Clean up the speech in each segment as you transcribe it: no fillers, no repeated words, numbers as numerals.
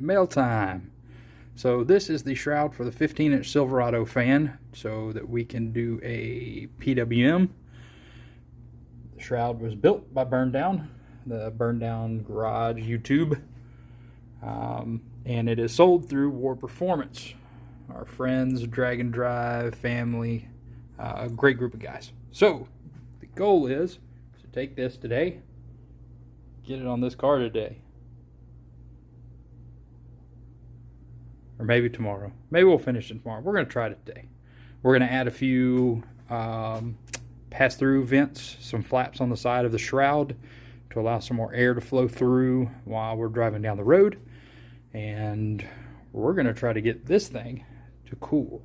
Mail time. So this is the shroud for the 15-inch Silverado fan so that we can do a PWM. The shroud was built by BurnDown, the BurnDown Garage YouTube. And it is sold through Warr Performance. Our friends, Drag and Drive, family, a great group of guys. So the goal is to take this today, get it on this car today. Or maybe tomorrow. Maybe we'll finish it tomorrow. We're going to try it today. We're going to add a few pass-through vents, some flaps on the side of the shroud to allow some more air to flow through while we're driving down the road. And we're going to try to get this thing to cool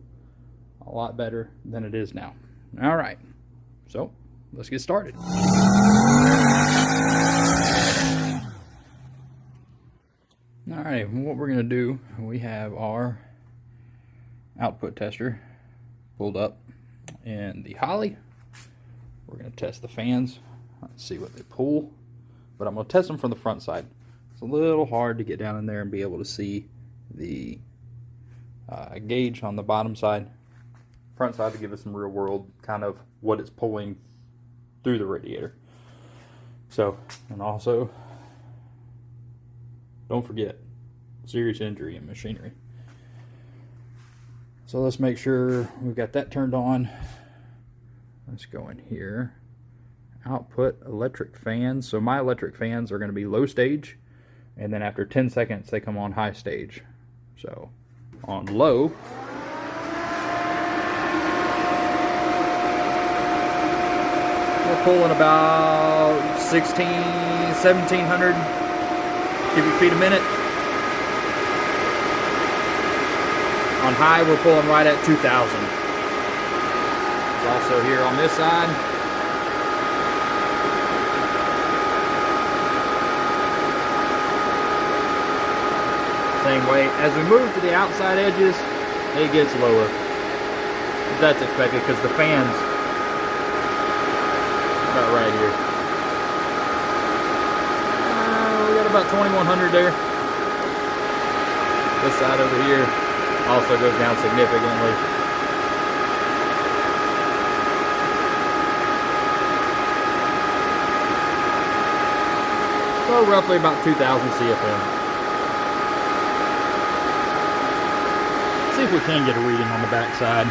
a lot better than it is now. All right. So let's get started. Alright, what we're going to do, we have our output tester pulled up in the Holly. We're going to test the fans, let's see what they pull, but I'm going to test them from the front side. It's a little hard to get down in there and be able to see the gauge on the bottom side. Front side to give us some real world kind of what it's pulling through the radiator. So, and also, don't forget, serious injury in machinery. So let's make sure we've got that turned on. Let's go in here. Output electric fans. So my electric fans are going to be low stage, and then after 10 seconds they come on high stage. So on low, we're pulling about 1700 cubic feet a minute. On high, we're pulling right at 2,000. It's also here on this side. Same way. As we move to the outside edges, it gets lower. That's expected because the fan's about right here. We got about 2,100 there. This side over here also goes down significantly. So roughly about 2,000 CFM. See if we can get a reading on the back side.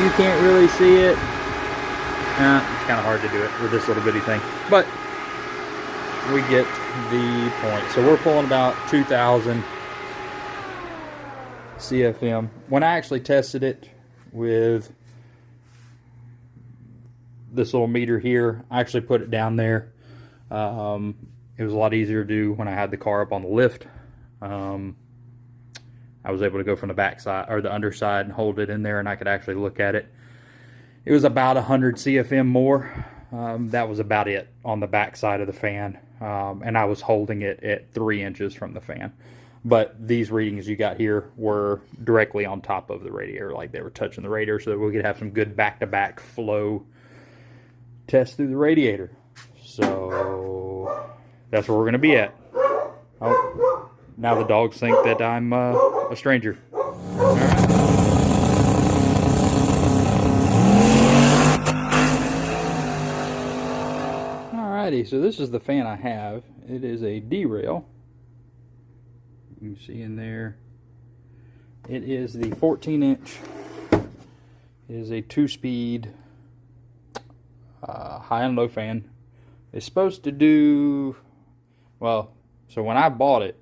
You can't really see it. It's kind of hard to do it with this little bitty thing, but we get the point. So we're pulling about 2,000 CFM. When I actually tested it with this little meter here, I actually put it down there. It was a lot easier to do when I had the car up on the lift. I was able to go from the back side or the underside and hold it in there, and I could actually look at it. It was about 100 CFM more. That was about it on the back side of the fan. And I was holding it at 3 inches from the fan. But these readings you got here were directly on top of the radiator, like they were touching the radiator, so that we could have some good back-to-back flow test through the radiator. So that's where we're going to be at. Oh, now the dogs think that I'm a stranger. All right. So this is the fan I have. It is a D-rail. You can see in there. It is the 14-inch. It is a 2-speed high and low fan. It's supposed to do, well, so when I bought it,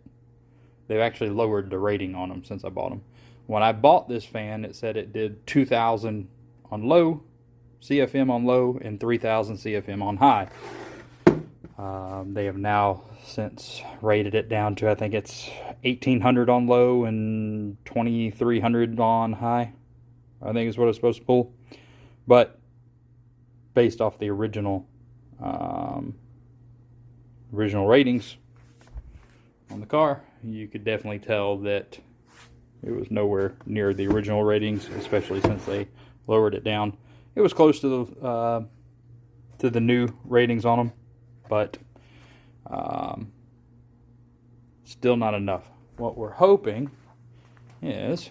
they've actually lowered the rating on them since I bought them. When I bought this fan, it said it did 2,000 on low, CFM on low, and 3,000 CFM on high. They have now since rated it down to, I think it's 1,800 on low and 2,300 on high. I think is what it's supposed to pull. But based off the original ratings on the car, you could definitely tell that it was nowhere near the original ratings, especially since they lowered it down. It was close to the new ratings on them, but Still not enough. What we're hoping is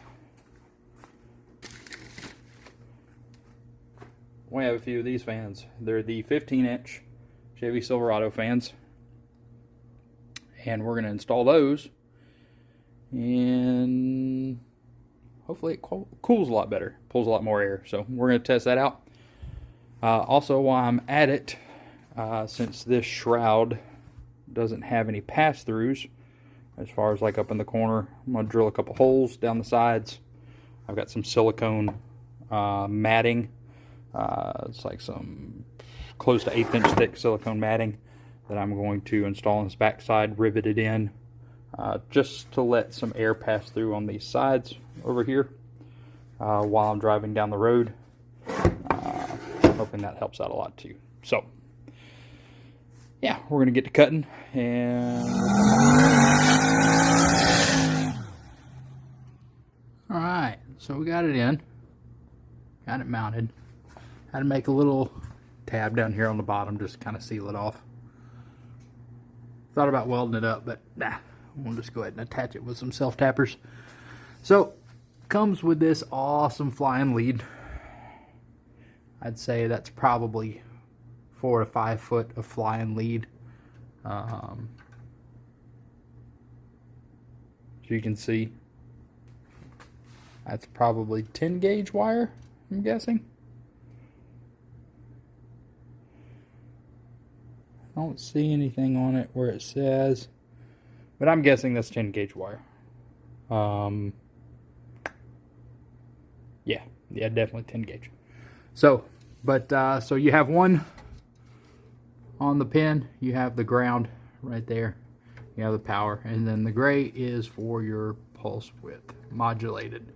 we have a few of these fans. They're the 15-inch Chevy Silverado fans, and we're going to install those, and hopefully it cools a lot better, pulls a lot more air. So we're going to test that out. Also, while I'm at it, since this Shroud doesn't have any pass-throughs, as far as like up in the corner, I'm going to drill a couple holes down the sides. I've got some silicone matting. It's like some close to 1/8 inch thick silicone matting that I'm going to install on this back side, riveted in, just to let some air pass through on these sides over here while I'm driving down the road. Hoping that helps out a lot too. So yeah, we're gonna get to cutting, and all right, so we got it in, got it mounted. Had to make a little tab down here on the bottom just to kind of seal it off. Thought about welding it up, but nah, we'll just go ahead and attach it with some self-tappers. So comes with this awesome flying lead. I'd say that's probably 4 to 5 foot of flying lead. So you can see that's probably 10 gauge wire, I'm guessing. I don't see anything on it where it says, but I'm guessing that's 10 gauge wire. Yeah, definitely 10 gauge. So, so you have one on the pin, you have the ground right there, you have the power, and then the gray is for your pulse width, modulated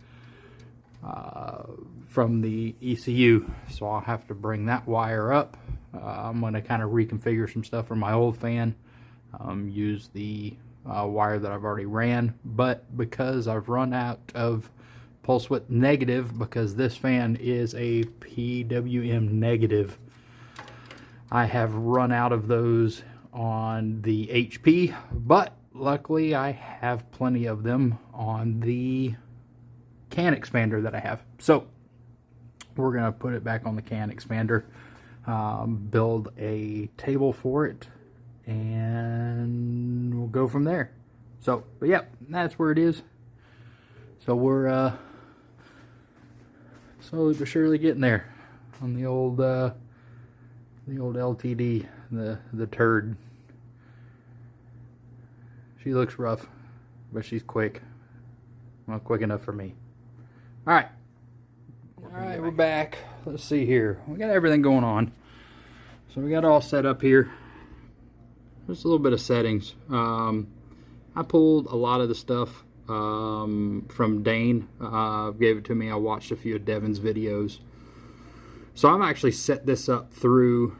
from the ECU. So I'll have to bring that wire up. I'm going to kind of reconfigure some stuff from my old fan, use the wire that I've already ran, but because I've run out of pulse width negative, because this fan is a PWM negative, I have run out of those on the HP, but luckily I have plenty of them on the can expander that I have. So we're going to put it back on the can expander, build a table for it, and we'll go from there. So, but yeah, that's where it is. So we're slowly but surely getting there on the old LTD, the turd. She looks rough, but she's quick. Not quick enough for me. All right, we're back. Let's see here. We got everything going on. So we got it all set up here. Just a little bit of settings. I pulled a lot of the stuff from Dane. Gave it to me. I watched a few of Devin's videos. So I've actually set this up through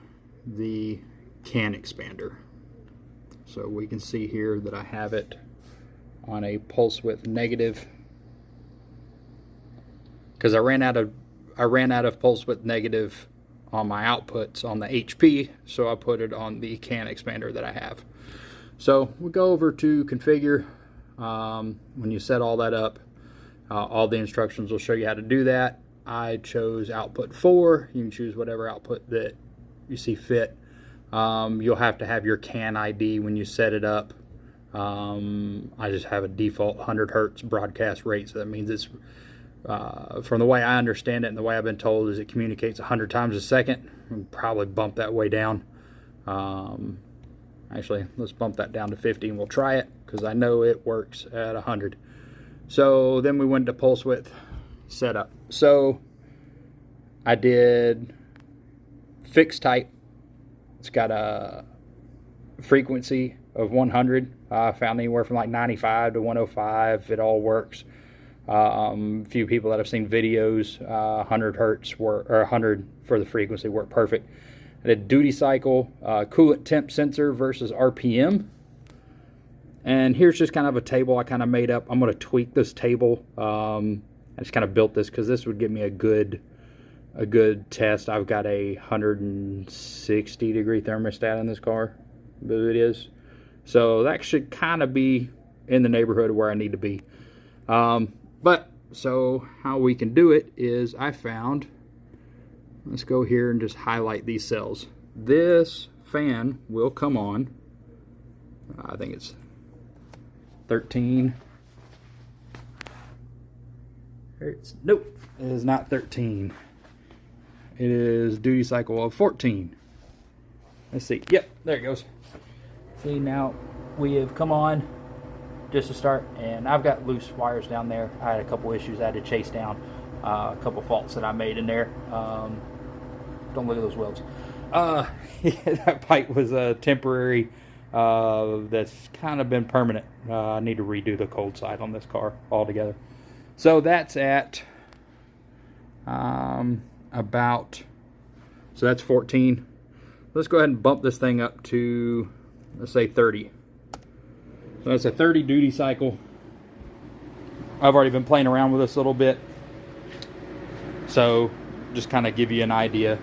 the can expander. So we can see here that I have it on a pulse width negative, because I ran out of pulse width negative on my outputs on the HP, so I put it on the can expander that I have. So we go over to configure. When you set all that up, all the instructions will show you how to do that. I chose output 4. You can choose whatever output that you see fit. You'll have to have your can ID when you set it up. I just have a default 100 hertz broadcast rate, so that means it's from the way I understand it and the way I've been told is it communicates 100 times a second. We'll probably bump that way down. Actually, let's bump that down to 50 and we'll try it, because I know it works at 100. So then we went to pulse width setup. So I did fixed type. It's got a frequency of 100. I found anywhere from like 95 to 105. It all works. A few people that have seen videos, 100 hertz or 100 for the frequency work perfect. I did duty cycle, coolant temp sensor versus RPM. And here's just kind of a table I kind of made up. I'm going to tweak this table. I just kind of built this because this would give me a good test. I've got a 160 degree thermostat in this car, but it is. So that should kind of be in the neighborhood where I need to be. But so how we can do it is I found, let's go here and just highlight these cells. This fan will come on, I think it's 13. Nope, it is not 13. It is duty cycle of 14. Let's see. Yep, there it goes. See, now we have come on just to start, and I've got loose wires down there. I had a couple issues I had to chase down, a couple faults that I made in there. Don't look at those welds. Yeah, that pipe was a temporary. That's kind of been permanent. I need to redo the cold side on this car altogether. So that's at about, so that's 14. Let's go ahead and bump this thing up to, let's say 30. So that's a 30 duty cycle. I've already been playing around with this a little bit, so just kind of give you an idea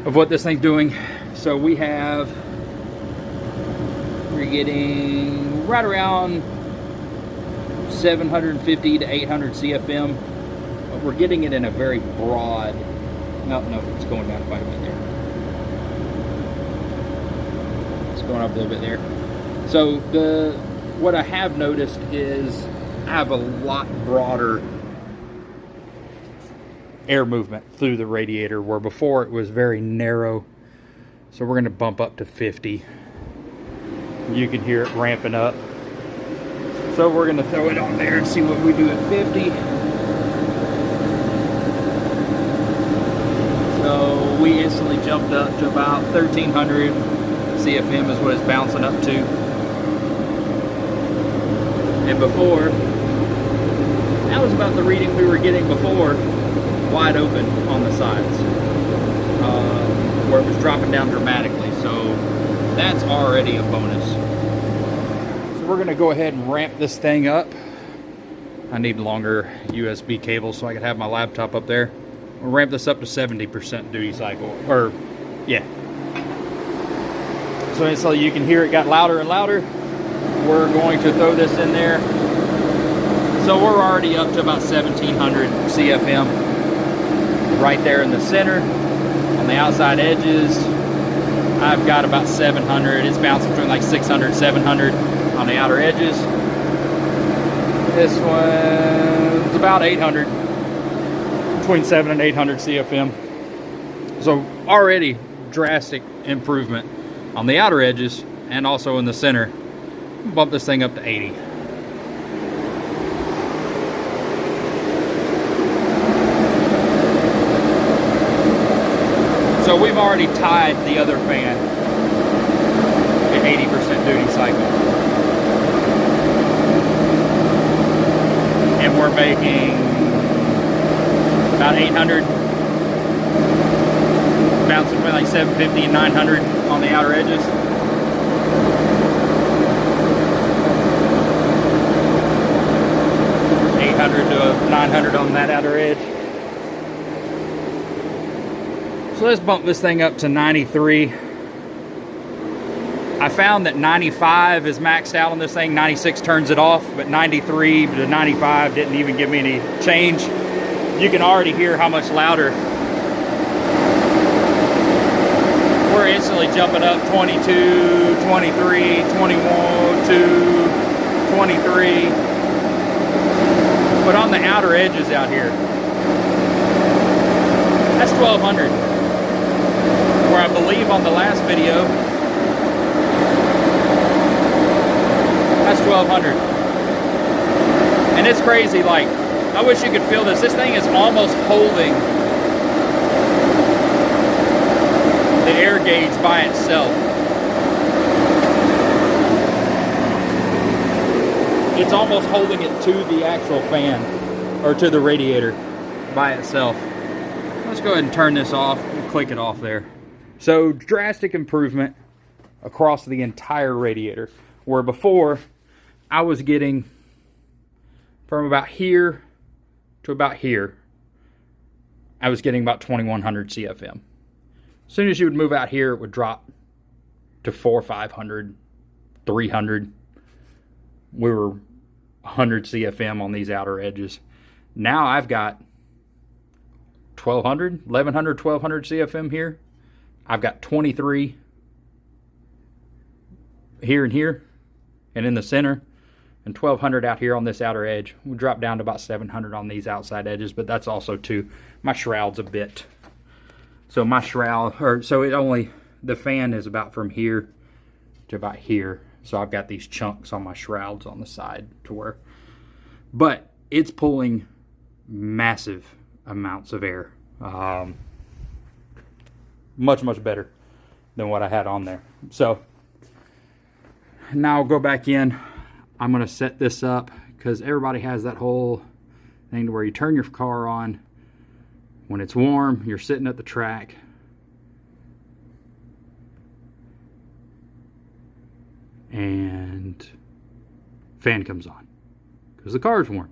of what this thing's doing. So we're getting right around 750 to 800 CFM, but we're getting it in a very broad, no, it's going down quite a bit there. It's going up a little bit there. So what I have noticed is I have a lot broader air movement through the radiator, where before it was very narrow. So we're going to bump up to 50. You can hear it ramping up. So we're going to throw it on there and see what we do at 50. So we instantly jumped up to about 1300 CFM is what it's bouncing up to. And before, that was about the reading we were getting before, wide open on the sides, where it was dropping down dramatically. So that's already a bonus. So we're going to go ahead and ramp this thing up. I need longer USB cables so I can have my laptop up there. We'll ramp this up to 70% duty cycle, or yeah. So you can hear it got louder and louder. We're going to throw this in there. So we're already up to about 1700 CFM right there in the center. On the outside edges, I've got about 700. It's bouncing between like 600, 700 on the outer edges. This one's about 800, between 7 and 800 CFM. So already drastic improvement on the outer edges and also in the center. Bump this thing up to 80. So we've already tied the other fan at 80% duty cycle. And we're making about 800, bouncing between like 750 and 900 on the outer edges. To 900 on that outer edge. So let's bump this thing up to 93. I found that 95 is maxed out on this thing. 96 turns it off, but 93 to 95 didn't even give me any change. You can already hear how much louder. We're instantly jumping up 22, 23, 21, 2, 23. But on the outer edges out here, that's 1200. Where I believe on the last video, that's 1200. And it's crazy, like, I wish you could feel this. This thing is almost holding the air gauge by itself. It's almost holding it to the actual fan, or to the radiator by itself. Let's go ahead and turn this off and click it off there. So drastic improvement across the entire radiator, where before I was getting from about here to about here, I was getting about 2100 CFM. As soon as you would move out here, it would drop to 400 or 500 300. We were 100 CFM on these outer edges. Now I've got 1200, 1100, 1200 CFM here. I've got 23 here and here and in the center, and 1200 out here on this outer edge. We drop down to about 700 on these outside edges, but that's also too, my shroud's a bit. So my shroud, or so it only, the fan is about from here to about here. So I've got these chunks on my shrouds on the side to where, but it's pulling massive amounts of air. Much, much better than what I had on there. So now I'll go back in. I'm going to set this up because everybody has that whole thing to where you turn your car on when it's warm, you're sitting at the track, and fan comes on because the car is warm.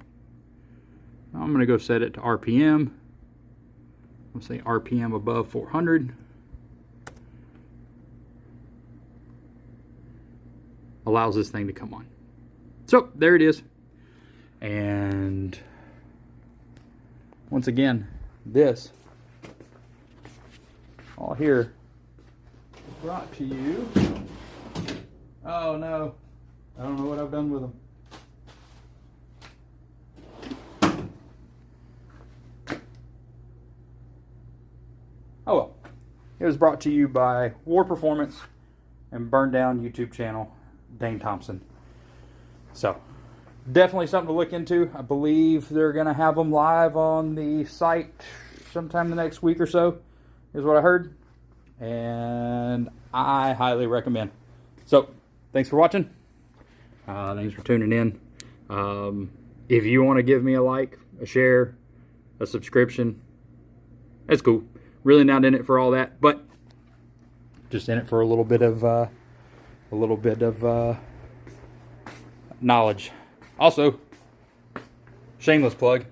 I'm going to go set it to RPM. I'll say RPM above 400. Allows this thing to come on. So there it is. And once again, this all here brought to you. Oh no, I don't know what I've done with them. Oh well. It was brought to you by Warr Performance and BurnDown YouTube channel, Dane Thompson. So definitely something to look into. I believe they're going to have them live on the site sometime the next week or so, is what I heard. And I highly recommend. So thanks for watching. Thanks for tuning in. If you want to give me a like, a share, a subscription, that's cool. Really not in it for all that, but just in it for a little bit of knowledge. Also, shameless plug,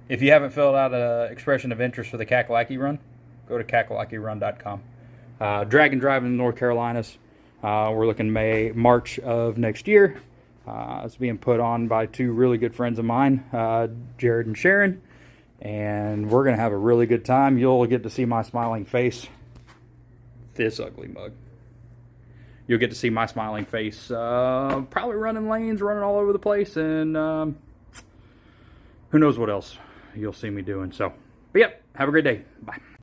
if you haven't filled out an expression of interest for the Kakalaki Run, go to kakalakiRun.com. Dragon Drive in the North Carolinas. We're looking March of next year. It's being put on by two really good friends of mine, Jared and Sharon, and we're going to have a really good time. You'll get to see my smiling face. This ugly mug. You'll get to see my smiling face, probably running lanes, running all over the place, and who knows what else you'll see me doing. So, but yep, have a great day. Bye.